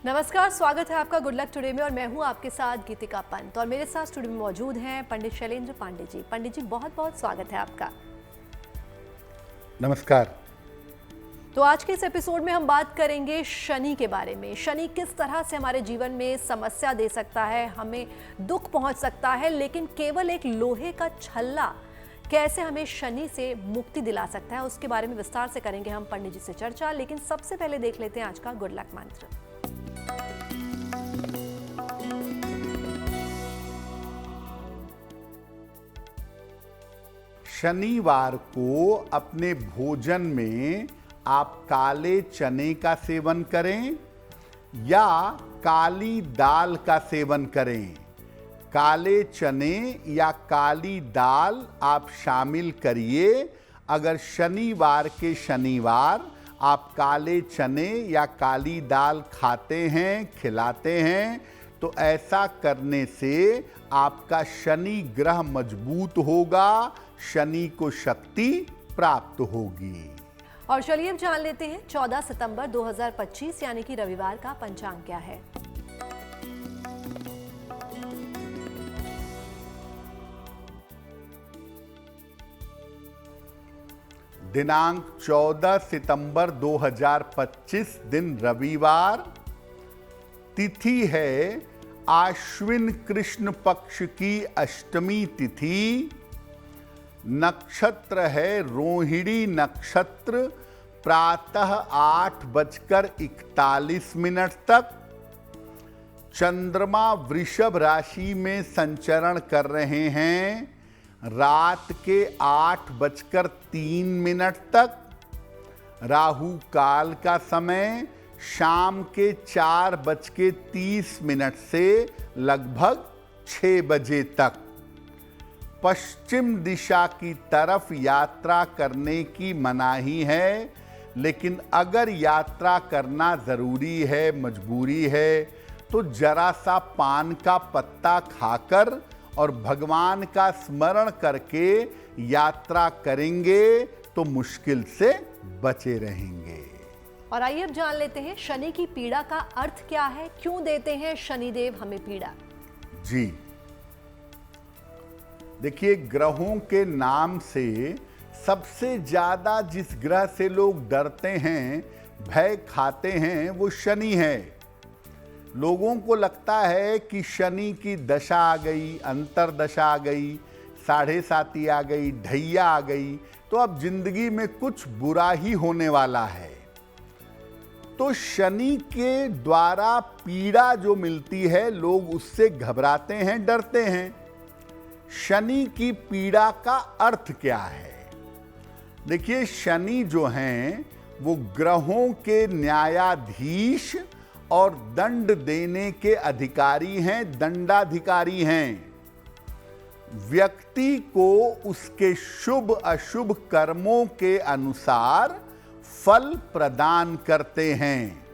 नमस्कार, स्वागत है आपका गुड लक टुडे में और मैं हूं आपके साथ गीतिका पंत और मेरे साथ स्टूडियो में मौजूद हैं पंडित शैलेंद्र पांडे जी। पंडित जी, बहुत बहुत स्वागत है आपका। नमस्कार। तो आज के इस एपिसोड में हम बात करेंगे शनि के बारे में। शनि किस तरह से हमारे जीवन में समस्या दे सकता है, हमें दुख पहुंच सकता है, लेकिन केवल एक लोहे का छल्ला कैसे हमें शनि से मुक्ति दिला सकता है, उसके बारे में विस्तार से करेंगे हम पंडित जी से चर्चा। लेकिन सबसे पहले देख लेते हैं आज का गुड लक मंत्र। शनिवार को अपने भोजन में आप काले चने का सेवन करें या काली दाल का सेवन करें। काले चने या काली दाल आप शामिल करिए। अगर शनिवार के शनिवार आप काले चने या काली दाल खाते हैं, खिलाते हैं, तो ऐसा करने से आपका शनि ग्रह मजबूत होगा, शनि को शक्ति प्राप्त होगी। और चलिए अब जान लेते हैं 14 सितंबर 2025 यानी कि रविवार का पंचांग क्या है। दिनांक 14 सितंबर 2025 दिन रविवार। तिथि है आश्विन कृष्ण पक्ष की अष्टमी तिथि। नक्षत्र है रोहिणी नक्षत्र। प्रातः 8:41 तक। चंद्रमा वृषभ राशि में संचरण कर रहे हैं रात के 8:03 तक। राहु काल का समय शाम के 4:30 से लगभग 6 बजे तक। पश्चिम दिशा की तरफ यात्रा करने की मनाही है, लेकिन अगर यात्रा करना जरूरी है, मजबूरी है, तो जरा सा पान का पत्ता खाकर और भगवान का स्मरण करके यात्रा करेंगे तो मुश्किल से बचे रहेंगे। और आइए अब जान लेते हैं शनि की पीड़ा का अर्थ क्या है, क्यों देते हैं शनिदेव हमें पीड़ा। जी देखिए, ग्रहों के नाम से सबसे ज्यादा जिस ग्रह से लोग डरते हैं, भय खाते हैं, वो शनि है। लोगों को लगता है कि शनि की दशा आ गई, अंतरदशा आ गई, 7.5 आ गई, ढैया आ गई, तो अब जिंदगी में कुछ बुरा ही होने वाला है। तो शनि के द्वारा पीड़ा जो मिलती है, लोग उससे घबराते हैं, डरते हैं। शनि की पीड़ा का अर्थ क्या है? देखिए, शनि जो हैं वो ग्रहों के न्यायाधीश और दंड देने के अधिकारी हैं, दंडाधिकारी हैं। व्यक्ति को उसके शुभ अशुभ कर्मों के अनुसार फल प्रदान करते हैं।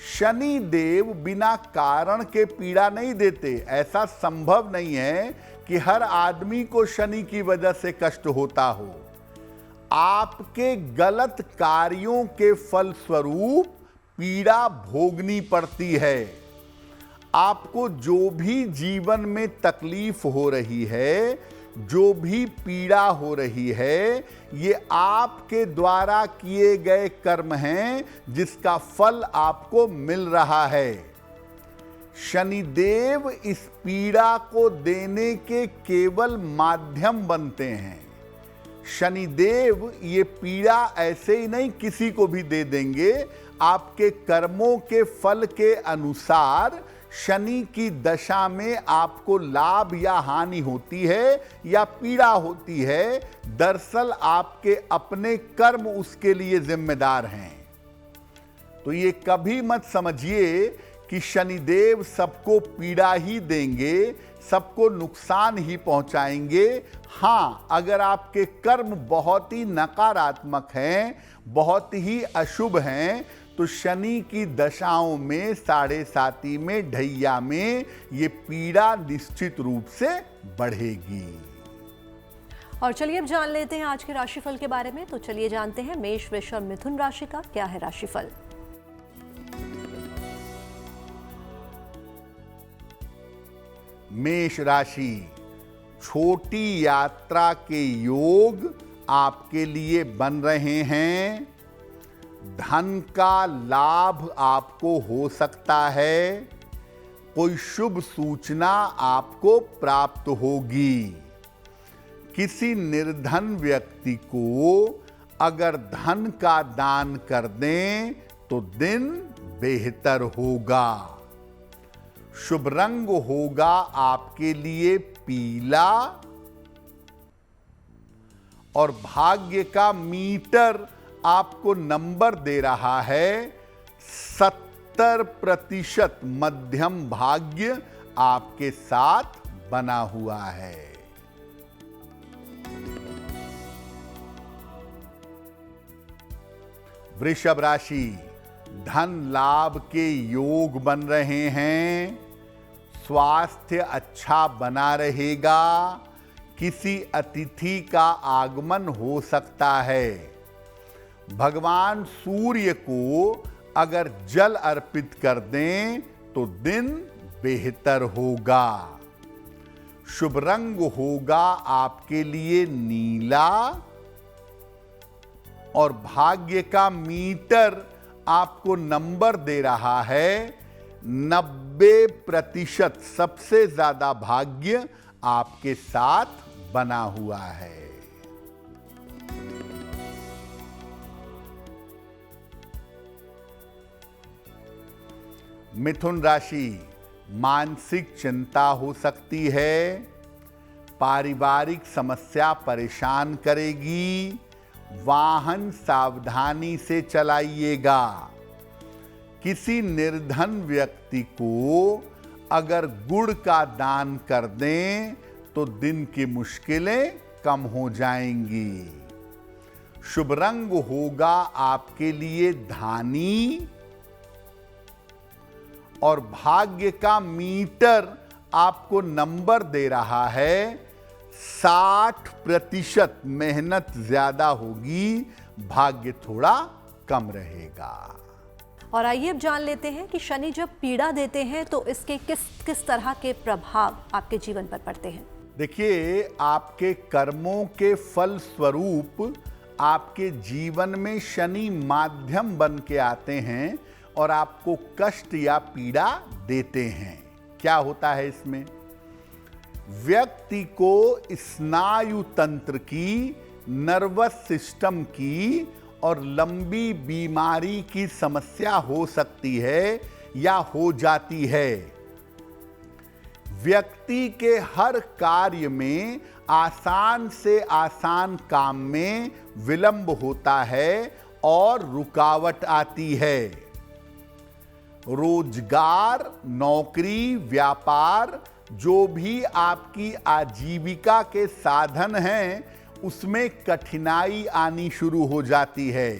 शनि देव बिना कारण के पीड़ा नहीं देते। ऐसा संभव नहीं है कि हर आदमी को शनि की वजह से कष्ट होता हो। आपके गलत कार्यों के फलस्वरूप पीड़ा भोगनी पड़ती है। आपको जो भी जीवन में तकलीफ हो रही है, जो भी पीड़ा हो रही है, ये आपके द्वारा किए गए कर्म हैं, जिसका फल आपको मिल रहा है। शनिदेव इस पीड़ा को देने के केवल माध्यम बनते हैं। शनिदेव ये पीड़ा ऐसे ही नहीं किसी को भी दे देंगे। आपके कर्मों के फल के अनुसार शनि की दशा में आपको लाभ या हानि होती है या पीड़ा होती है। दरअसल आपके अपने कर्म उसके लिए जिम्मेदार हैं। तो ये कभी मत समझिए कि शनिदेव सबको पीड़ा ही देंगे, सबको नुकसान ही पहुंचाएंगे। हाँ, अगर आपके कर्म बहुत ही नकारात्मक हैं, बहुत ही अशुभ हैं, तो शनि की दशाओं में, 7.5 में, ढैया में ये पीड़ा निश्चित रूप से बढ़ेगी। और चलिए अब जान लेते हैं आज के राशिफल के बारे में। तो चलिए जानते हैं मेष, वृष और मिथुन राशि का क्या है राशिफल। मेष राशि, छोटी यात्रा के योग आपके लिए बन रहे हैं। धन का लाभ आपको हो सकता है। कोई शुभ सूचना आपको प्राप्त होगी। किसी निर्धन व्यक्ति को अगर धन का दान कर दें तो दिन बेहतर होगा। शुभ रंग होगा आपके लिए पीला और भाग्य का मीटर आपको नंबर दे रहा है 70% मध्यम भाग्य आपके साथ बना हुआ है। वृषभ राशि, धन लाभ के योग बन रहे हैं। स्वास्थ्य अच्छा बना रहेगा। किसी अतिथि का आगमन हो सकता है। भगवान सूर्य को अगर जल अर्पित कर दें तो दिन बेहतर होगा। शुभ रंग होगा आपके लिए नीला और भाग्य का मीटर आपको नंबर दे रहा है 90%। सबसे ज्यादा भाग्य आपके साथ बना हुआ है। मिथुन राशि, मानसिक चिंता हो सकती है। पारिवारिक समस्या परेशान करेगी। वाहन सावधानी से चलाइएगा। किसी निर्धन व्यक्ति को अगर गुड़ का दान कर दें तो दिन की मुश्किलें कम हो जाएंगी। शुभ रंग होगा आपके लिए धानी और भाग्य का मीटर आपको नंबर दे रहा है 60%। मेहनत ज्यादा होगी, भाग्य थोड़ा कम रहेगा। और आइए अब जान लेते हैं कि शनि जब पीड़ा देते हैं तो इसके किस किस तरह के प्रभाव आपके जीवन पर पड़ते हैं। देखिए, आपके कर्मों के फल स्वरूप आपके जीवन में शनि माध्यम बन के आते हैं और आपको कष्ट या पीड़ा देते हैं। क्या होता है इसमें? व्यक्ति को स्नायु तंत्र की, नर्वस सिस्टम की और लंबी बीमारी की समस्या हो सकती है या हो जाती है। व्यक्ति के हर कार्य में, आसान से आसान काम में विलंब होता है और रुकावट आती है। रोजगार, नौकरी, व्यापार, जो भी आपकी आजीविका के साधन हैं, उसमें कठिनाई आनी शुरू हो जाती है।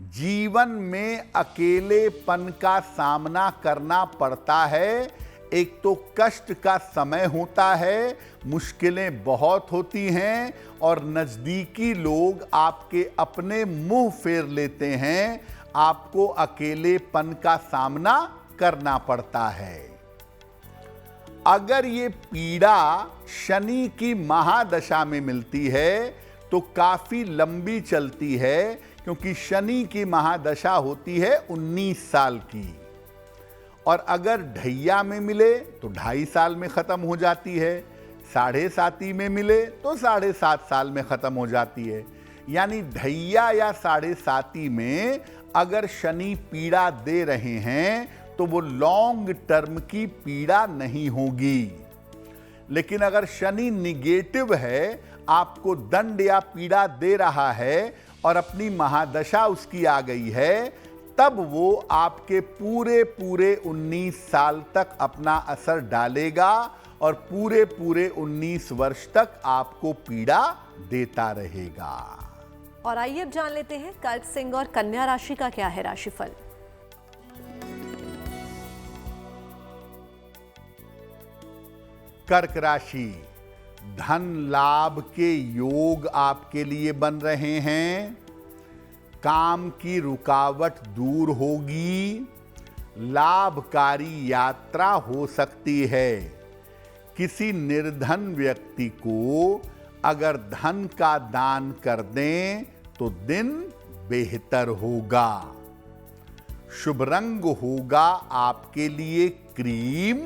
जीवन में अकेलेपन का सामना करना पड़ता है। एक तो कष्ट का समय होता है, मुश्किलें बहुत होती हैं और नजदीकी लोग आपके अपने मुंह फेर लेते हैं। आपको अकेलेपन का सामना करना पड़ता है। अगर ये पीड़ा शनि की महादशा में मिलती है तो काफी लंबी चलती है, क्योंकि शनि की महादशा होती है 19 साल की। और अगर ढैया में मिले तो 2.5 साल में खत्म हो जाती है। 7.5 में मिले तो 7.5 साल में खत्म हो जाती है। यानी ढैया या 7.5 में अगर शनि पीड़ा दे रहे हैं तो वो लॉन्ग टर्म की पीड़ा नहीं होगी। लेकिन अगर शनि निगेटिव है, आपको दंड या पीड़ा दे रहा है और अपनी महादशा उसकी आ गई है, तब वो आपके पूरे 19 साल तक अपना असर डालेगा और पूरे 19 वर्ष तक आपको पीड़ा देता रहेगा। और आइए अब जान लेते हैं कर्क, सिंह और कन्या राशि का क्या है राशिफल। कर्क राशि, धन लाभ के योग आपके लिए बन रहे हैं। काम की रुकावट दूर होगी। लाभकारी यात्रा हो सकती है। किसी निर्धन व्यक्ति को अगर धन का दान कर दें तो दिन बेहतर होगा। शुभ रंग होगा आपके लिए क्रीम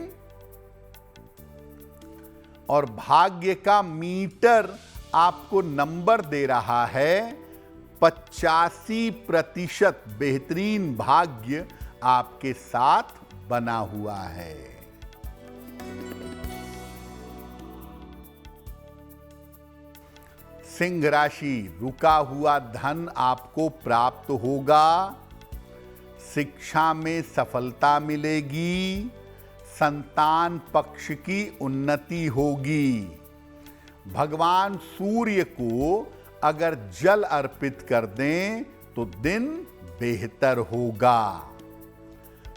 और भाग्य का मीटर आपको नंबर दे रहा है 85%। बेहतरीन भाग्य आपके साथ बना हुआ है। सिंह राशि, रुका हुआ धन आपको प्राप्त होगा। शिक्षा में सफलता मिलेगी। संतान पक्ष की उन्नति होगी। भगवान सूर्य को अगर जल अर्पित कर दें तो दिन बेहतर होगा।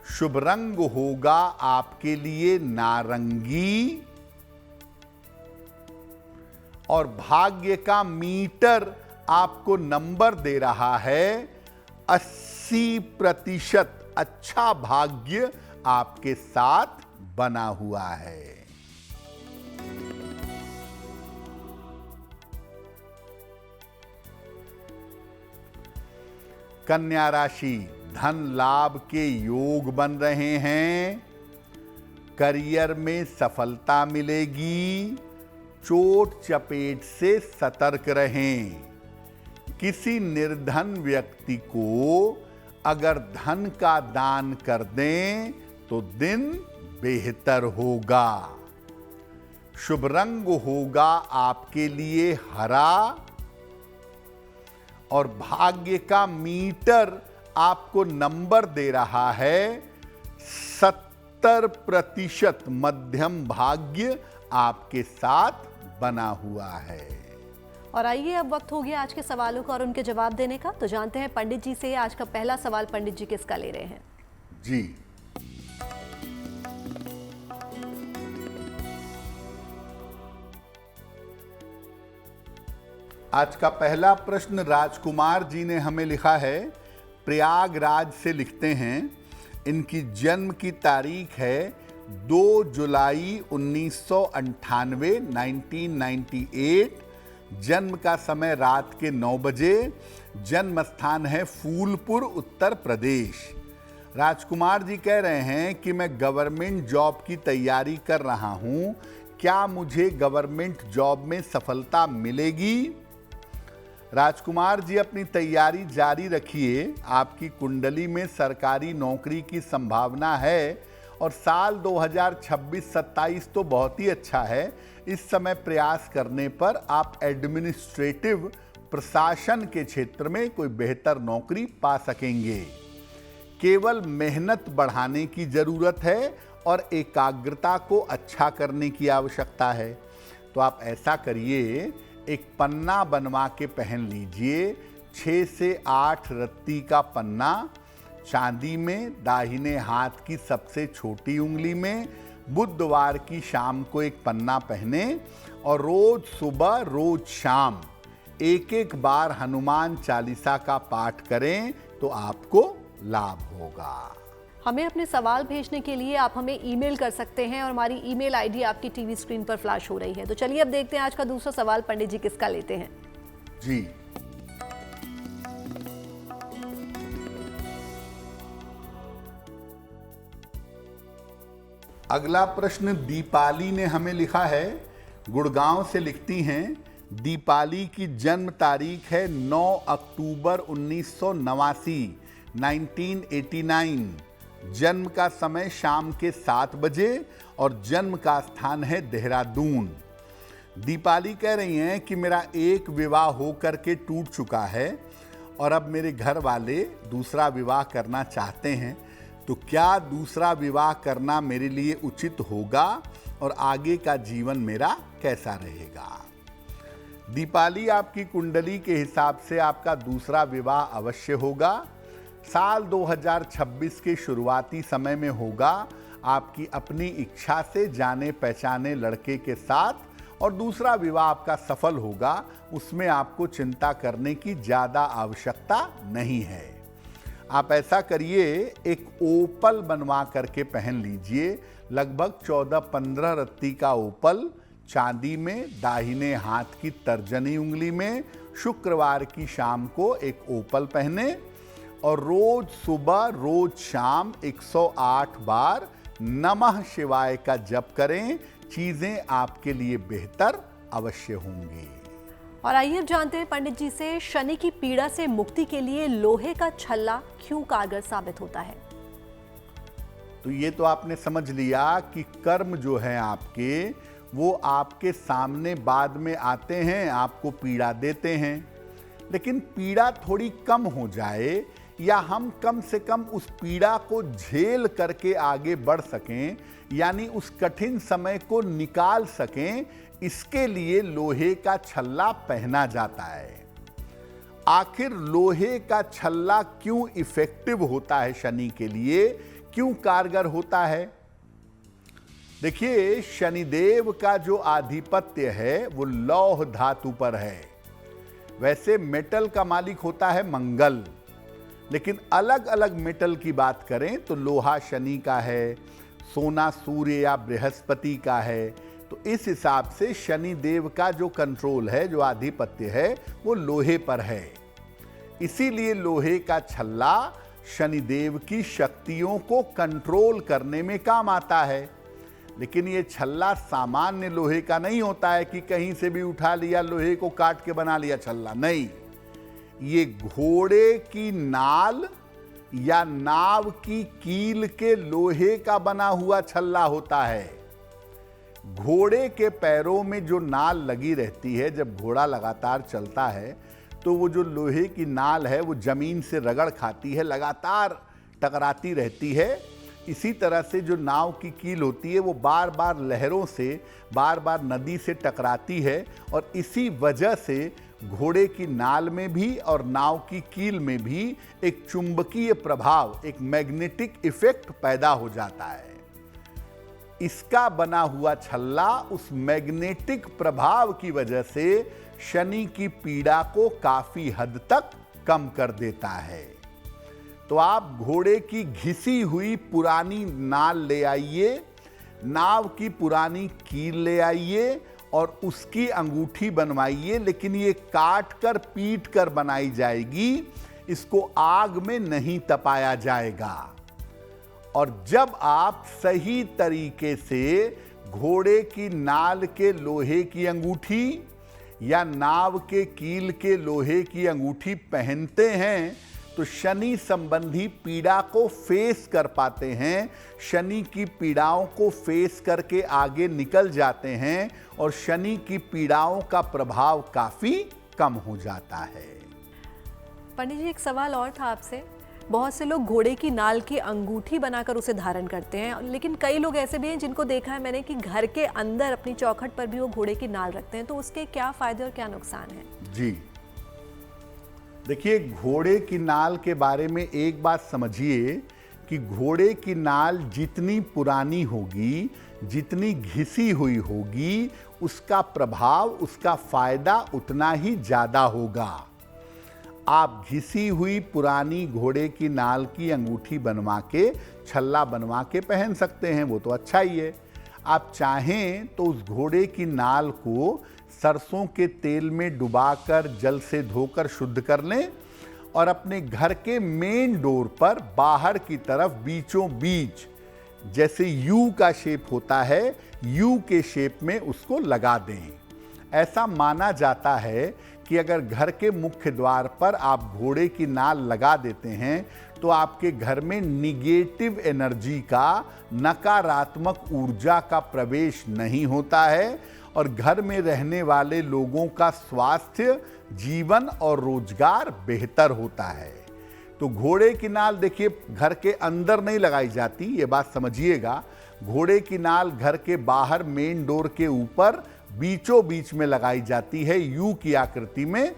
शुभ रंग होगा आपके लिए नारंगी और भाग्य का मीटर आपको नंबर दे रहा है 80%। अच्छा भाग्य आपके साथ बना हुआ है। कन्या राशि, धन लाभ के योग बन रहे हैं। करियर में सफलता मिलेगी। चोट चपेट से सतर्क रहें। किसी निर्धन व्यक्ति को अगर धन का दान कर दें तो दिन बेहतर होगा। शुभ रंग होगा आपके लिए हरा और भाग्य का मीटर आपको नंबर दे रहा है 70%। मध्यम भाग्य आपके साथ बना हुआ है। और आइए अब वक्त हो गया आज के सवालों का और उनके जवाब देने का। तो जानते हैं पंडित जी से आज का पहला सवाल पंडित जी किसका ले रहे हैं। जी, आज का पहला प्रश्न राजकुमार जी ने हमें लिखा है। प्रयागराज से लिखते हैं। इनकी जन्म की तारीख है 2 जुलाई 1998 1998। जन्म का समय रात के 9 बजे। जन्म स्थान है फूलपुर, उत्तर प्रदेश। राजकुमार जी कह रहे हैं कि मैं गवर्नमेंट जॉब की तैयारी कर रहा हूं। क्या मुझे गवर्नमेंट जॉब में सफलता मिलेगी? राजकुमार जी अपनी तैयारी जारी रखिए। आपकी कुंडली में सरकारी नौकरी की संभावना है और साल 2026-27 तो बहुत ही अच्छा है। इस समय प्रयास करने पर आप एडमिनिस्ट्रेटिव प्रशासन के क्षेत्र में कोई बेहतर नौकरी पा सकेंगे। केवल मेहनत बढ़ाने की जरूरत है और एकाग्रता को अच्छा करने की आवश्यकता है। तो आप ऐसा करिए, एक पन्ना बनवा के पहन लीजिए। 6 से 8 रत्ती का पन्ना, चांदी में, दाहिने हाथ की सबसे छोटी उंगली में। बुधवार की शाम को एक पन्ना पहने और रोज सुबह रोज शाम एक बार हनुमान चालीसा का पाठ करें तो आपको लाभ होगा। हमें अपने सवाल भेजने के लिए आप हमें ईमेल कर सकते हैं और हमारी ईमेल आईडी आपकी टीवी स्क्रीन पर फ्लैश हो रही है। तो चलिए अब देखते हैं आज का दूसरा सवाल पंडित जी किसका लेते हैं। जी, अगला प्रश्न दीपाली ने हमें लिखा है। गुड़गांव से लिखती हैं। दीपाली की जन्म तारीख है 9 अक्टूबर 1989 1989। जन्म का समय शाम के 7 बजे और जन्म का स्थान है देहरादून। दीपाली कह रही हैं कि मेरा एक विवाह होकर के टूट चुका है और अब मेरे घर वाले दूसरा विवाह करना चाहते हैं। तो क्या दूसरा विवाह करना मेरे लिए उचित होगा और आगे का जीवन मेरा कैसा रहेगा? दीपाली, आपकी कुंडली के हिसाब से आपका दूसरा विवाह अवश्य होगा। साल 2026 के शुरुआती समय में होगा। आपकी अपनी इच्छा से जाने पहचाने लड़के के साथ और दूसरा विवाह आपका सफल होगा। उसमें आपको चिंता करने की ज़्यादा आवश्यकता नहीं है। आप ऐसा करिए, एक ओपल बनवा करके पहन लीजिए। लगभग 14-15 रत्ती का ओपल चांदी में दाहिने हाथ की तर्जनी उंगली में शुक्रवार की शाम को एक ओपल पहने और रोज सुबह रोज शाम 108 बार नमः शिवाय का जप करें। चीजें आपके लिए बेहतर अवश्य होंगी। और आइए अब जानते हैं पंडित जी से, शनि की पीड़ा से मुक्ति के लिए लोहे का छल्ला क्यों कारगर साबित होता है? तो ये तो आपने समझ लिया कि कर्म जो है आपके, वो आपके सामने बाद में आते हैं, आपको पीड़ा देते हैं। लेकिन पीड़ा थोड़ी कम हो जाए या हम कम से कम उस पीड़ा को झेल करके आगे बढ़ सकें, यानी उस कठिन समय को निकाल सकें, इसके लिए लोहे का छल्ला पहना जाता है। आखिर लोहे का छल्ला क्यों इफेक्टिव होता है शनि के लिए, क्यों कारगर होता है? देखिए, शनिदेव का जो आधिपत्य है वो लौह धातु पर है। वैसे मेटल का मालिक होता है मंगल, लेकिन अलग अलग मेटल की बात करें तो लोहा शनि का है, सोना सूर्य या बृहस्पति का है। तो इस हिसाब से शनि देव का जो कंट्रोल है, जो आधिपत्य है, वो लोहे पर है। इसीलिए लोहे का छल्ला शनिदेव की शक्तियों को कंट्रोल करने में काम आता है। लेकिन ये छल्ला सामान्य लोहे का नहीं होता है कि कहीं से भी उठा लिया, लोहे को काट के बना लिया छल्ला। नहीं, ये घोड़े की नाल या नाव की कील के लोहे का बना हुआ छल्ला होता है। घोड़े के पैरों में जो नाल लगी रहती है, जब घोड़ा लगातार चलता है तो वो जो लोहे की नाल है वो जमीन से रगड़ खाती है, लगातार टकराती रहती है। इसी तरह से जो नाव की कील होती है वो बार बार लहरों से, बार बार नदी से टकराती है, और इसी वजह से घोड़े की नाल में भी और नाव की कील में भी एक चुंबकीय प्रभाव, एक मैग्नेटिक इफेक्ट पैदा हो जाता है। इसका बना हुआ छल्ला उस मैग्नेटिक प्रभाव की वजह से शनि की पीड़ा को काफी हद तक कम कर देता है। तो आप घोड़े की घिसी हुई पुरानी नाल ले आइए, नाव की पुरानी कील ले आइए और उसकी अंगूठी बनवाइए, लेकिन ये काट कर पीट कर बनाई जाएगी, इसको आग में नहीं तपाया जाएगा। और जब आप सही तरीके से घोड़े की नाल के लोहे की अंगूठी या नाव के कील के लोहे की अंगूठी पहनते हैं तो शनि संबंधी पीड़ा को फेस कर पाते हैं, शनि की पीड़ाओं को फेस करके आगे निकल जाते हैं और शनि की पीड़ाओं का प्रभाव काफी कम हो जाता है। पंडित जी, एक सवाल और था आपसे। बहुत से लोग घोड़े की नाल की अंगूठी बनाकर उसे धारण करते हैं, लेकिन कई लोग ऐसे भी हैं जिनको देखा है मैंने कि घर के अंदर अपनी चौखट पर भी वो घोड़े की नाल रखते हैं। तो उसके क्या फायदे और क्या नुकसान है? जी देखिए, घोड़े की नाल के बारे में एक बात समझिए कि घोड़े की नाल जितनी पुरानी होगी, जितनी घिसी हुई होगी, उसका प्रभाव, उसका फायदा उतना ही ज्यादा होगा। आप घिसी हुई पुरानी घोड़े की नाल की अंगूठी बनवा के, छल्ला बनवा के पहन सकते हैं, वो तो अच्छा ही है। आप चाहें तो उस घोड़े की नाल को सरसों के तेल में डुबाकर जल से धोकर शुद्ध कर लें और अपने घर के मेन डोर पर बाहर की तरफ बीचों बीच, जैसे यू का शेप होता है, यू के शेप में उसको लगा दें। ऐसा माना जाता है कि अगर घर के मुख्य द्वार पर आप घोड़े की नाल लगा देते हैं तो आपके घर में निगेटिव एनर्जी का, नकारात्मक ऊर्जा का प्रवेश नहीं होता है और घर में रहने वाले लोगों का स्वास्थ्य, जीवन और रोजगार बेहतर होता है। तो घोड़े की नाल देखिए घर के अंदर नहीं लगाई जाती, ये बात समझिएगा। घोड़े की नाल घर के बाहर मेन डोर के ऊपर बीचों बीच में लगाई जाती है, यू की आकृति में।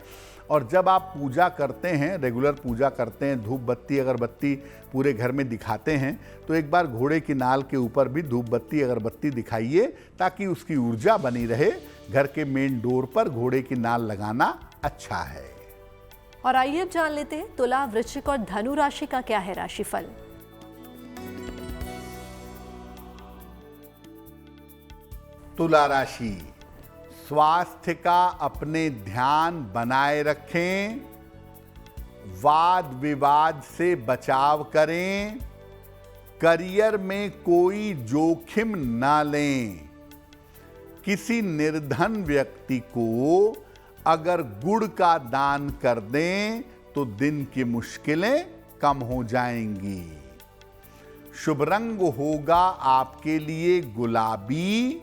और जब आप पूजा करते हैं, रेगुलर पूजा करते हैं, धूप बत्ती अगरबत्ती पूरे घर में दिखाते हैं, तो एक बार घोड़े की नाल के ऊपर भी धूप बत्ती अगरबत्ती दिखाइए ताकि उसकी ऊर्जा बनी रहे। घर के मेन डोर पर घोड़े की नाल लगाना अच्छा है। और आइए अब जान लेते हैं तुला, वृश्चिक और धनु राशि का क्या है राशिफल। तुला राशि, स्वास्थ्य का अपने ध्यान बनाए रखें, वाद विवाद से बचाव करें, करियर में कोई जोखिम ना लें। किसी निर्धन व्यक्ति को अगर गुड़ का दान कर दें तो दिन की मुश्किलें कम हो जाएंगी। शुभ रंग होगा आपके लिए गुलाबी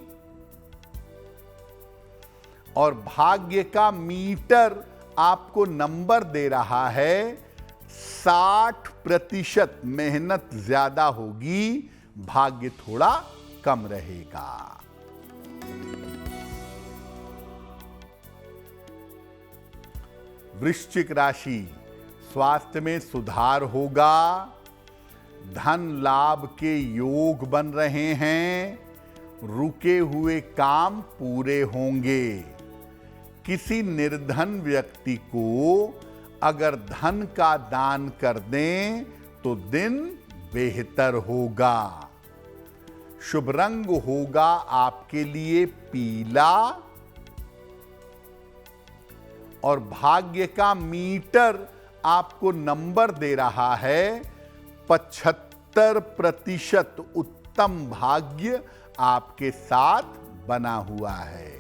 और भाग्य का मीटर आपको नंबर दे रहा है 60%। मेहनत ज्यादा होगी, भाग्य थोड़ा कम रहेगा। वृश्चिक राशि, स्वास्थ्य में सुधार होगा, धन लाभ के योग बन रहे हैं, रुके हुए काम पूरे होंगे। किसी निर्धन व्यक्ति को अगर धन का दान कर दें तो दिन बेहतर होगा। शुभ रंग होगा आपके लिए पीला और भाग्य का मीटर आपको नंबर दे रहा है 75%। उत्तम भाग्य आपके साथ बना हुआ है।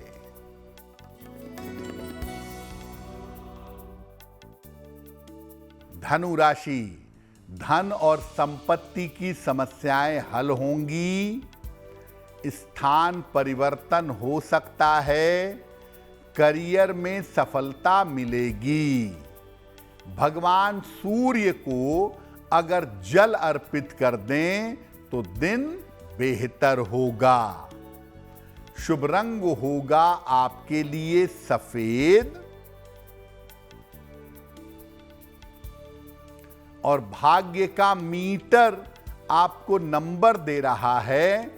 धनु राशि, धन और संपत्ति की समस्याएं हल होंगी, स्थान परिवर्तन हो सकता है, करियर में सफलता मिलेगी। भगवान सूर्य को अगर जल अर्पित कर दें तो दिन बेहतर होगा। शुभ रंग होगा आपके लिए सफेद और भाग्य का मीटर आपको नंबर दे रहा है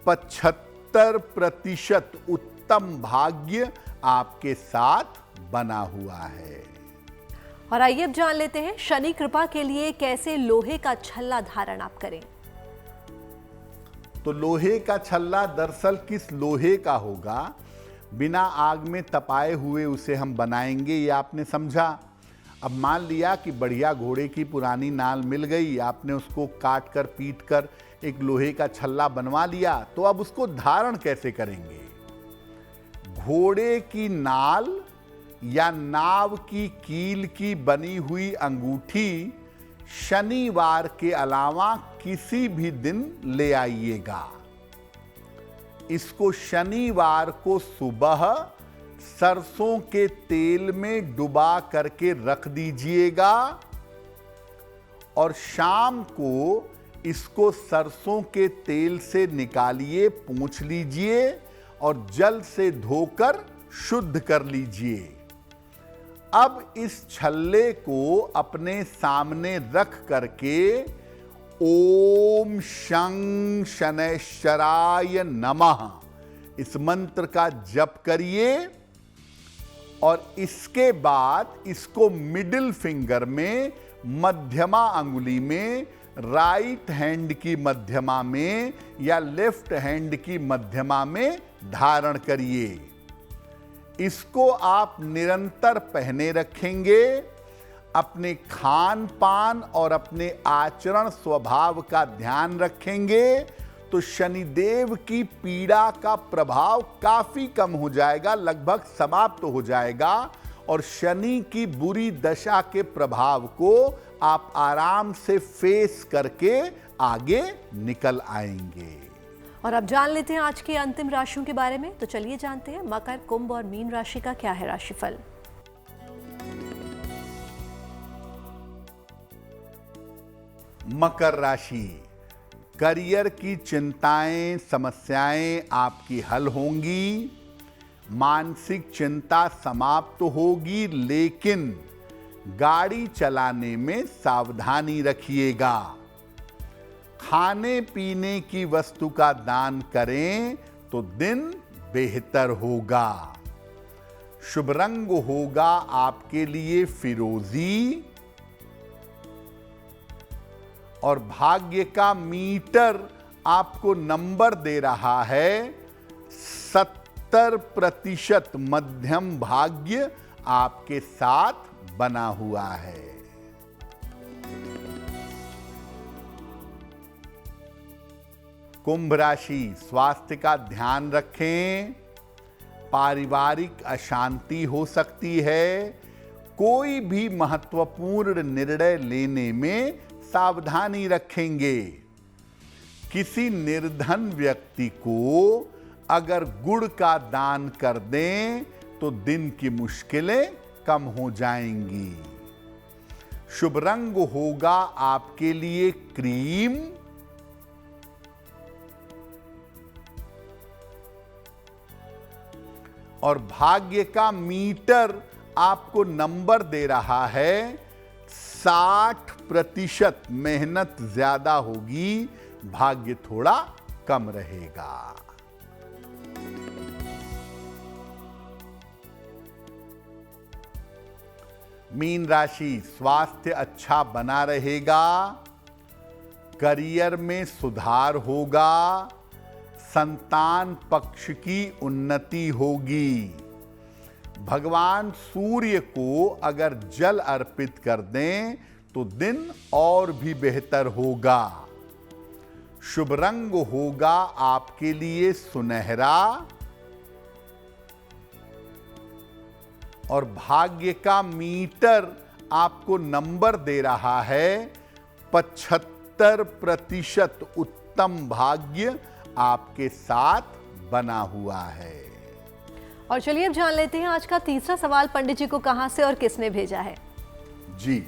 75%। उत्तम भाग्य आपके साथ बना हुआ है। और आइए अब जान लेते हैं शनि कृपा के लिए कैसे लोहे का छल्ला धारण आप करें। तो लोहे का छल्ला दरअसल किस लोहे का होगा, बिना आग में तपाए हुए उसे हम बनाएंगे, ये आपने समझा। अब मान लिया कि बढ़िया घोड़े की पुरानी नाल मिल गई, आपने उसको काट कर पीट कर एक लोहे का छल्ला बनवा लिया, तो अब उसको धारण कैसे करेंगे। घोड़े की नाल या नाव की कील की बनी हुई अंगूठी शनिवार के अलावा किसी भी दिन ले आइएगा। इसको शनिवार को सुबह सरसों के तेल में डुबा करके रख दीजिएगा और शाम को इसको सरसों के तेल से निकालिए, पोंछ लीजिए और जल से धोकर शुद्ध कर लीजिए। अब इस छल्ले को अपने सामने रख करके ओम शं शनैश्चराय नमः इस मंत्र का जप करिए और इसके बाद इसको मिडिल फिंगर में, मध्यमा अंगुली में, राइट हैंड की मध्यमा में या लेफ्ट हैंड की मध्यमा में धारण करिए। इसको आप निरंतर पहने रखेंगे। अपने खान पान और अपने आचरण स्वभाव का ध्यान रखेंगे तो शनिदेव की पीड़ा का प्रभाव काफी कम हो जाएगा, लगभग समाप्त हो जाएगा और शनि की बुरी दशा के प्रभाव को आप आराम से फेस करके आगे निकल आएंगे। और अब जान लेते हैं आज की अंतिम राशियों के बारे में। तो चलिए जानते हैं मकर, कुंभ और मीन राशि का क्या है राशिफल। मकर राशि, करियर की चिंताएं, समस्याएं आपकी हल होंगी, मानसिक चिंता समाप्त होगी, लेकिन गाड़ी चलाने में सावधानी रखिएगा। खाने पीने की वस्तु का दान करें तो दिन बेहतर होगा। शुभ रंग होगा आपके लिए फिरोजी और भाग्य का मीटर आपको नंबर दे रहा है 70% मध्यम भाग्य आपके साथ बना हुआ है। कुंभ राशि, स्वास्थ्य का ध्यान रखें। पारिवारिक अशांति हो सकती है। कोई भी महत्वपूर्ण निर्णय लेने में सावधानी रखेंगे। किसी निर्धन व्यक्ति को अगर गुड़ का दान कर दें तो दिन की मुश्किलें कम हो जाएंगी। शुभ रंग होगा आपके लिए क्रीम। और भाग्य का मीटर आपको नंबर दे रहा है 60%। मेहनत ज्यादा होगी, भाग्य थोड़ा कम रहेगा। मीन राशि, स्वास्थ्य अच्छा बना रहेगा। करियर में सुधार होगा। संतान पक्ष की उन्नति होगी। भगवान सूर्य को अगर जल अर्पित कर दें तो दिन और भी बेहतर होगा। शुभ रंग होगा आपके लिए सुनहरा। और भाग्य का मीटर आपको नंबर दे रहा है 75%। उत्तम भाग्य आपके साथ बना हुआ है। और चलिए अब जान लेते हैं आज का तीसरा सवाल पंडित जी को कहां से और किसने भेजा है। जी,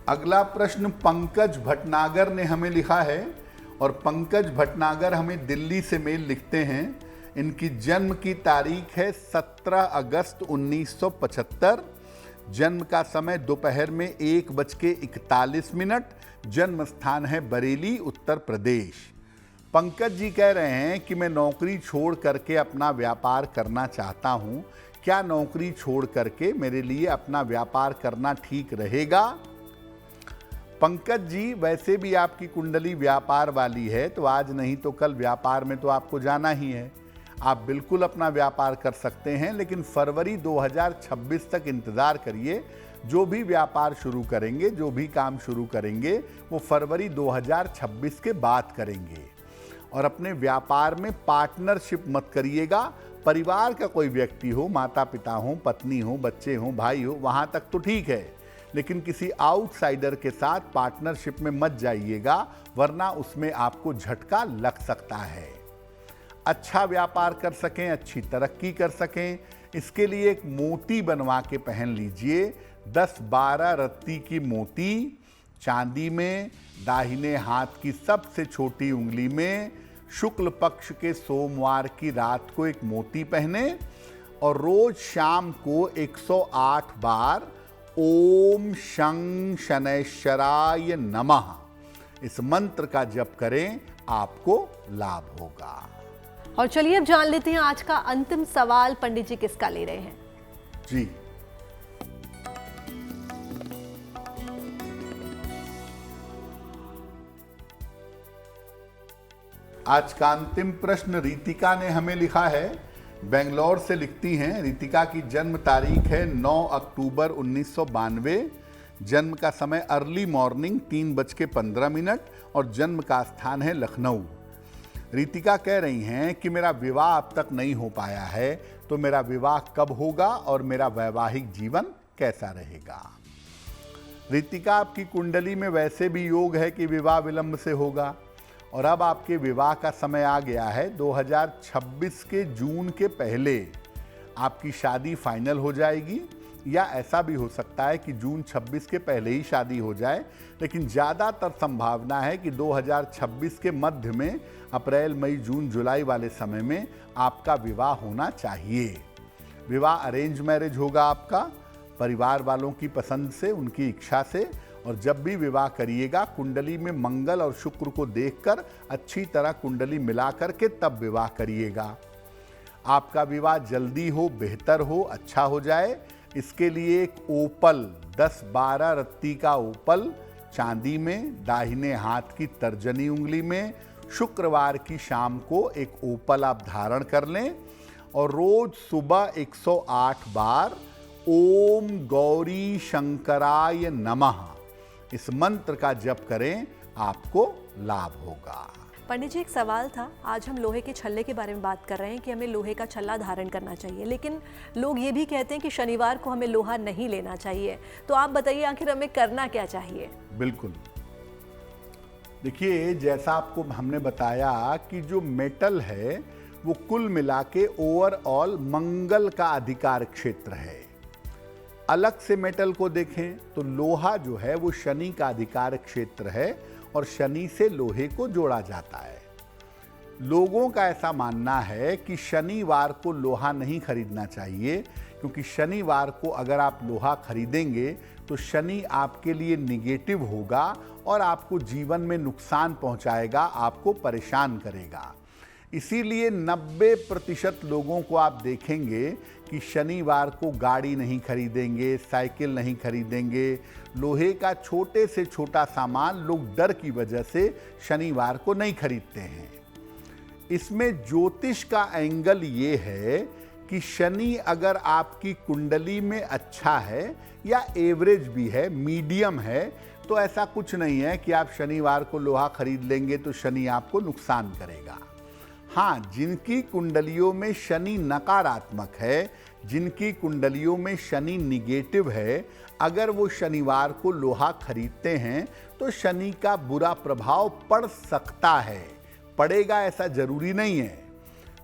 अगला प्रश्न पंकज भटनागर ने हमें लिखा है। और पंकज भटनागर हमें दिल्ली से मेल लिखते हैं। इनकी जन्म की तारीख है 17 अगस्त 1975। जन्म का समय दोपहर में 1:41। जन्म स्थान है बरेली, उत्तर प्रदेश। पंकज जी कह रहे हैं कि मैं नौकरी छोड़ करके अपना व्यापार करना चाहता हूं। क्या नौकरी छोड़ करके मेरे लिए अपना व्यापार करना ठीक रहेगा? पंकज जी, वैसे भी आपकी कुंडली व्यापार वाली है, तो आज नहीं तो कल व्यापार में तो आपको जाना ही है। आप बिल्कुल अपना व्यापार कर सकते हैं, लेकिन फरवरी 2026 तक इंतज़ार करिए। जो भी व्यापार शुरू करेंगे, जो भी काम शुरू करेंगे, वो फरवरी 2026 के बाद करेंगे। और अपने व्यापार में पार्टनरशिप मत करिएगा। परिवार का कोई व्यक्ति हो, माता पिता हो, पत्नी हो, बच्चे हो, भाई हो, वहाँ तक तो ठीक है, लेकिन किसी आउटसाइडर के साथ पार्टनरशिप में मत जाइएगा, वरना उसमें आपको झटका लग सकता है। अच्छा व्यापार कर सकें, अच्छी तरक्की कर सकें, इसके लिए एक मोती बनवा के पहन लीजिए। 10-12 रत्ती की मोती चांदी में, दाहिने हाथ की सबसे छोटी उंगली में। शुक्ल पक्ष के सोमवार की रात को एक मोती पहने और रोज शाम को 108 बार ओम शं शनैश्चराय नमः इस मंत्र का जप करें, आपको लाभ होगा। और चलिए अब जान लेते हैं आज का अंतिम सवाल पंडित जी किसका ले रहे हैं। जी, आज का अंतिम प्रश्न रीतिका ने हमें लिखा है। बेंगलोर से लिखती हैं। रीतिका की जन्म तारीख है 9 अक्टूबर 1992। जन्म का समय अर्ली मॉर्निंग 3:15 और जन्म का स्थान है लखनऊ। रीतिका कह रही हैं कि मेरा विवाह अब तक नहीं हो पाया है, तो मेरा विवाह कब होगा और मेरा वैवाहिक जीवन कैसा रहेगा। रीतिका, आपकी कुंडली में वैसे भी योग है कि विवाह विलंब से होगा, और अब आपके विवाह का समय आ गया है। 2026 के जून के पहले आपकी शादी फाइनल हो जाएगी, या ऐसा भी हो सकता है कि जून 26 के पहले ही शादी हो जाए, लेकिन ज़्यादातर संभावना है कि 2026 के मध्य में, अप्रैल मई जून जुलाई वाले समय में आपका विवाह होना चाहिए। विवाह अरेंज मैरिज होगा आपका, परिवार वालों की पसंद से, उनकी इच्छा से। और जब भी विवाह करिएगा, कुंडली में मंगल और शुक्र को देखकर अच्छी तरह कुंडली मिला करके तब विवाह करिएगा। आपका विवाह जल्दी हो, बेहतर हो, अच्छा हो जाए, इसके लिए एक ओपल 10-12 रत्ती का ओपल चांदी में, दाहिने हाथ की तर्जनी उंगली में। शुक्रवार की शाम को एक ओपल आप धारण कर लें और रोज सुबह 108 बार ओम गौरी शंकराय नमः इस मंत्र का जप करें, आपको लाभ होगा। पंडित जी, एक सवाल था। आज हम लोहे के छल्ले के बारे में बात कर रहे हैं कि हमें लोहे का छल्ला धारण करना चाहिए, लेकिन लोग ये भी कहते हैं कि शनिवार को हमें लोहा नहीं लेना चाहिए। तो आप बताइए, आखिर हमें करना क्या चाहिए? बिल्कुल, देखिए, जैसा आपको हमने बताया कि जो मेटल है वो कुल मिला के ओवरऑल मंगल का अधिकार क्षेत्र है। अलग से मेटल को देखें तो लोहा जो है वो शनि का अधिकार क्षेत्र है और शनि से लोहे को जोड़ा जाता है। लोगों का ऐसा मानना है कि शनिवार को लोहा नहीं खरीदना चाहिए, क्योंकि शनिवार को अगर आप लोहा खरीदेंगे तो शनि आपके लिए निगेटिव होगा और आपको जीवन में नुकसान पहुंचाएगा, आपको परेशान करेगा। इसीलिए 90% लोगों को आप देखेंगे कि शनिवार को गाड़ी नहीं खरीदेंगे, साइकिल नहीं खरीदेंगे, लोहे का छोटे से छोटा सामान लोग डर की वजह से शनिवार को नहीं खरीदते हैं। इसमें ज्योतिष का एंगल ये है कि शनि अगर आपकी कुंडली में अच्छा है या एवरेज भी है, मीडियम है, तो ऐसा कुछ नहीं है कि आप शनिवार को लोहा खरीद लेंगे तो शनि आपको नुकसान करेगा। हाँ, जिनकी कुंडलियों में शनि नकारात्मक है, जिनकी कुंडलियों में शनि निगेटिव है, अगर वो शनिवार को लोहा खरीदते हैं तो शनि का बुरा प्रभाव पड़ सकता है। पड़ेगा ऐसा जरूरी नहीं है।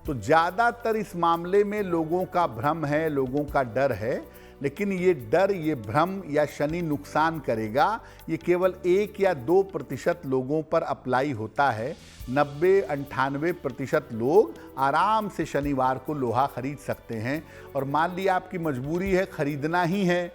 तो ज़्यादातर इस मामले में लोगों का भ्रम है, लोगों का डर है, लेकिन ये डर, ये भ्रम या शनि नुकसान करेगा, ये केवल 1 या 2% लोगों पर अप्लाई होता है। 90-98% लोग आराम से शनिवार को लोहा खरीद सकते हैं। और मान लिया आपकी मजबूरी है, खरीदना ही है,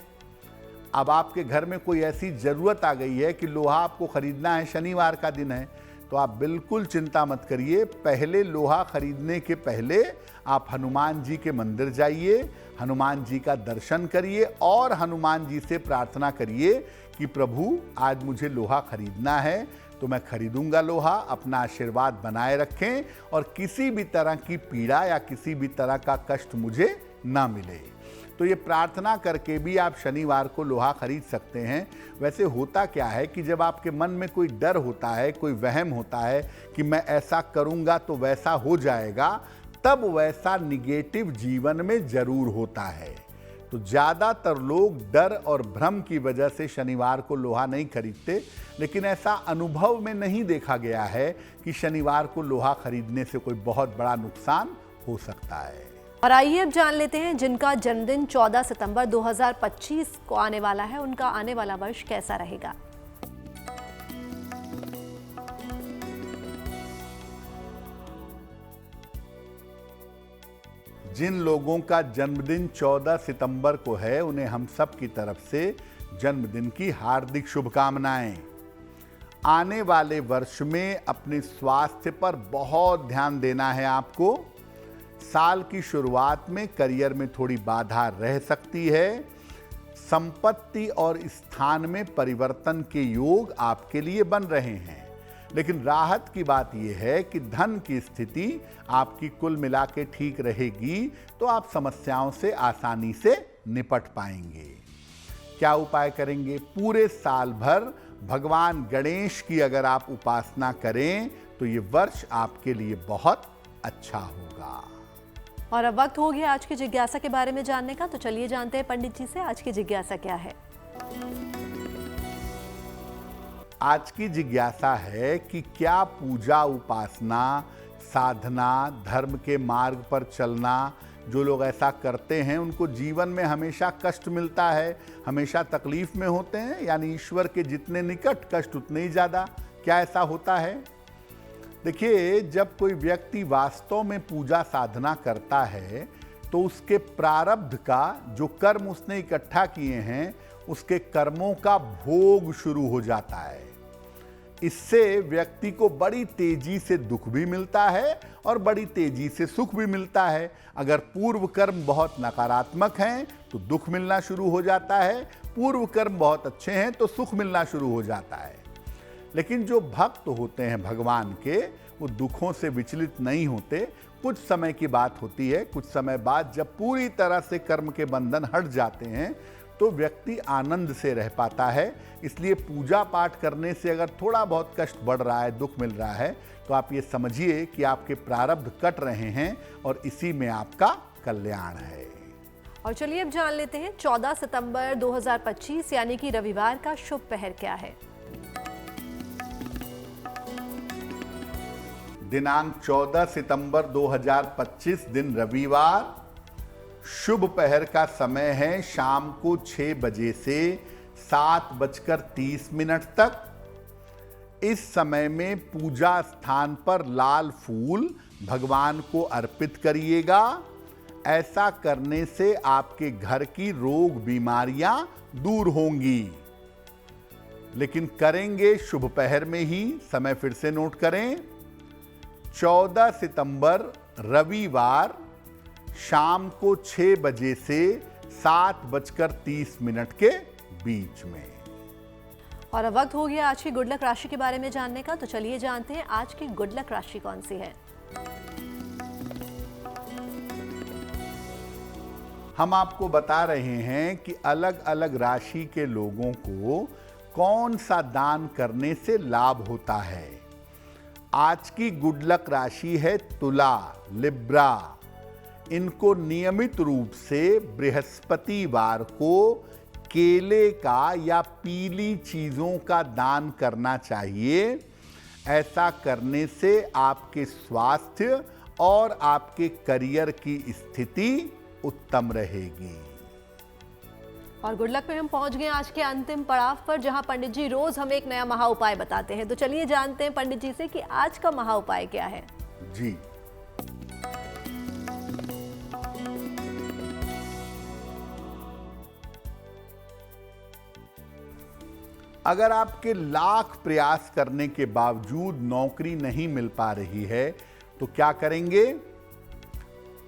अब आपके घर में कोई ऐसी ज़रूरत आ गई है कि लोहा आपको खरीदना है, शनिवार का दिन है, तो आप बिल्कुल चिंता मत करिए। पहले लोहा खरीदने के पहले आप हनुमान जी के मंदिर जाइए, हनुमान जी का दर्शन करिए और हनुमान जी से प्रार्थना करिए कि प्रभु, आज मुझे लोहा खरीदना है तो मैं खरीदूंगा लोहा, अपना आशीर्वाद बनाए रखें और किसी भी तरह की पीड़ा या किसी भी तरह का कष्ट मुझे ना मिले। तो ये प्रार्थना करके भी आप शनिवार को लोहा खरीद सकते हैं। वैसे होता क्या है कि जब आपके मन में कोई डर होता है, कोई वहम होता है कि मैं ऐसा करूंगा तो वैसा हो जाएगा, तब वैसा निगेटिव जीवन में जरूर होता है। तो ज़्यादातर लोग डर और भ्रम की वजह से शनिवार को लोहा नहीं खरीदते, लेकिन ऐसा अनुभव में नहीं देखा गया है कि शनिवार को लोहा खरीदने से कोई बहुत बड़ा नुकसान हो सकता है। और आइए अब जान लेते हैं जिनका जन्मदिन 14 सितंबर 2025 को आने वाला है, उनका आने वाला वर्ष कैसा रहेगा। जिन लोगों का जन्मदिन 14 सितंबर को है, उन्हें हम सब की तरफ से जन्मदिन की हार्दिक शुभकामनाएं। आने वाले वर्ष में अपने स्वास्थ्य पर बहुत ध्यान देना है आपको। साल की शुरुआत में करियर में थोड़ी बाधा रह सकती है। संपत्ति और स्थान में परिवर्तन के योग आपके लिए बन रहे हैं, लेकिन राहत की बात यह है कि धन की स्थिति आपकी कुल मिला के ठीक रहेगी, तो आप समस्याओं से आसानी से निपट पाएंगे। क्या उपाय करेंगे? पूरे साल भर भगवान गणेश की अगर आप उपासना करें तो ये वर्ष आपके लिए बहुत अच्छा होगा। और अब वक्त हो गया आज की जिज्ञासा के बारे में जानने का, तो चलिए जानते हैं पंडित जी से आज की जिज्ञासा क्या है। आज की जिज्ञासा है कि क्या पूजा, उपासना, साधना, धर्म के मार्ग पर चलना, जो लोग ऐसा करते हैं उनको जीवन में हमेशा कष्ट मिलता है, हमेशा तकलीफ में होते हैं, यानी ईश्वर के जितने निकट कष्ट उतने ही ज़्यादा। क्या ऐसा होता है? देखिए, जब कोई व्यक्ति वास्तव में पूजा साधना करता है तो उसके प्रारब्ध का, जो कर्म उसने इकट्ठा किए हैं, उसके कर्मों का भोग शुरू हो जाता है। इससे व्यक्ति को बड़ी तेजी से दुख भी मिलता है और बड़ी तेजी से सुख भी मिलता है। अगर पूर्व कर्म बहुत नकारात्मक हैं तो दुख मिलना शुरू हो जाता है, पूर्व कर्म बहुत अच्छे हैं तो सुख मिलना शुरू हो जाता है। लेकिन जो भक्त होते हैं भगवान के, वो दुखों से विचलित नहीं होते। कुछ समय की बात होती है, कुछ समय बाद जब पूरी तरह से कर्म के बंधन हट जाते हैं तो व्यक्ति आनंद से रह पाता है। इसलिए पूजा पाठ करने से अगर थोड़ा बहुत कष्ट बढ़ रहा है, दुख मिल रहा है, तो आप ये समझिए कि आपके प्रारब्ध कट रहे हैं और इसी में आपका कल्याण है। और चलिए अब जान लेते हैं 14 सितंबर 2025 यानी कि रविवार का शुभ पहर क्या है। दिनांक 14 सितंबर 2025 दिन रविवार, शुभ पहर का समय है शाम को 6 बजे से 7:30 तक। इस समय में पूजा स्थान पर लाल फूल भगवान को अर्पित करिएगा। ऐसा करने से आपके घर की रोग बीमारियां दूर होंगी। लेकिन करेंगे शुभ पहर में ही। समय फिर से नोट करें, 14 सितंबर रविवार शाम को 6 बजे से 7:30 के बीच में। और अब वक्त हो गया आज की गुड लक राशि के बारे में जानने का, तो चलिए जानते हैं आज की गुड लक राशि कौन सी है। हम आपको बता रहे हैं कि अलग अलग राशि के लोगों को कौन सा दान करने से लाभ होता है। आज की गुड लक राशि है तुला, लिब्रा। इनको नियमित रूप से बृहस्पतिवार को केले का या पीली चीजों का दान करना चाहिए। ऐसा करने से आपके स्वास्थ्य और आपके करियर की स्थिति उत्तम रहेगी। और गुड लक में हम पहुंच गए आज के अंतिम पड़ाव पर, जहां पंडित जी रोज हमें एक नया महा उपाय बताते हैं। तो चलिए जानते हैं पंडित जी से कि आज का महा उपाय क्या है। जी, अगर आपके लाख प्रयास करने के बावजूद नौकरी नहीं मिल पा रही है तो क्या करेंगे?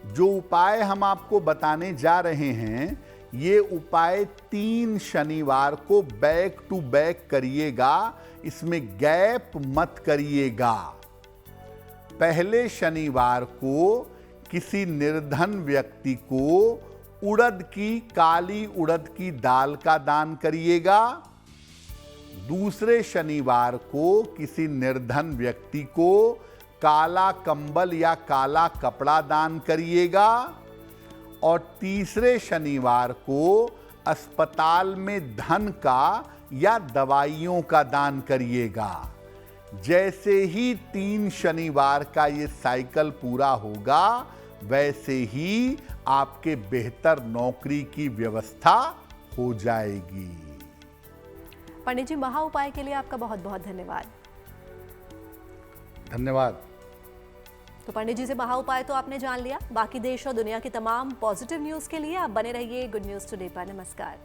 जो उपाय हम आपको बताने जा रहे हैं, ये उपाय 3 शनिवार को बैक टू बैक करिएगा। इसमें गैप मत करिएगा। पहले शनिवार को किसी निर्धन व्यक्ति को काली उड़द की दाल का दान करिएगा। दूसरे शनिवार को किसी निर्धन व्यक्ति को काला कंबल या काला कपड़ा दान करिएगा। और तीसरे शनिवार को अस्पताल में धन का या दवाइयों का दान करिएगा। जैसे ही 3 शनिवार का ये साइकिल पूरा होगा, वैसे ही आपके बेहतर नौकरी की व्यवस्था हो जाएगी। पंडित जी, महा उपाय के लिए आपका बहुत बहुत धन्यवाद। धन्यवाद। तो पंडित जी से महा उपाय तो आपने जान लिया। बाकी देश और दुनिया की तमाम पॉजिटिव न्यूज के लिए आप बने रहिए गुड न्यूज टुडे पर। नमस्कार।